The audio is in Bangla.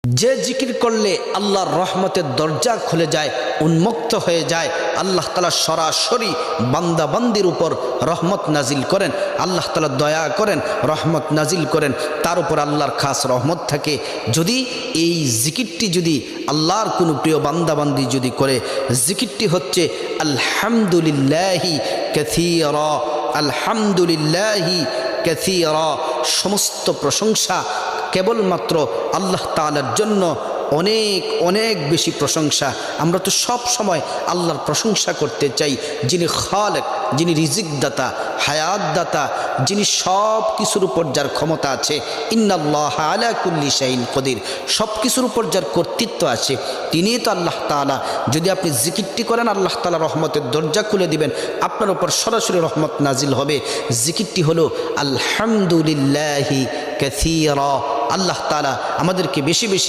যে জিকির করলে আল্লাহর রহমতের দরজা খুলে যায়, উন্মুক্ত হয়ে যায়, আল্লাহ তাআলা সরাসরি বান্দা বান্দির উপর রহমত নাজিল করেন, আল্লাহ তাআলা দয়া করেন, রহমত নাজিল করেন, তার উপর আল্লাহর খাস রহমত থাকে। যদি এই জিকিরটি যদি আল্লাহর কোনো প্রিয় বান্দা বান্দি যদি করে, জিকিরটি হচ্ছে আলহামদুলিল্লাহি কাসীরা, আলহামদুলিল্লাহি কাসীরা। সমস্ত প্রশংসা কেবলমাত্র আল্লাহ তাআলার জন্য, অনেক অনেক বেশি প্রশংসা। আমরা তো সব সময় আল্লাহর প্রশংসা করতে চাই, যিনি খালেক, যিনি রিজিক দাতা, হায়াত দাতা, যিনি সব কিছুর উপর যার ক্ষমতা আছে। ইন্নাল্লাহা আলা কুল্লি শাইইন কদির, সব কিছুর উপর যার কর্তৃত্ব আছে তিনিই তো আল্লাহ তাআলা। যদি আপনি জিকিরটি করেন, আল্লাহ তাআলা রহমতের দরজা খুলে দিবেন, আপনার উপর সরাসরি রহমত নাজিল হবে। জিকিরটি হলো আলহামদুলিল্লাহি কাসীরা। আল্লাহ তাআলা আমাদেরকে বেশি বেশি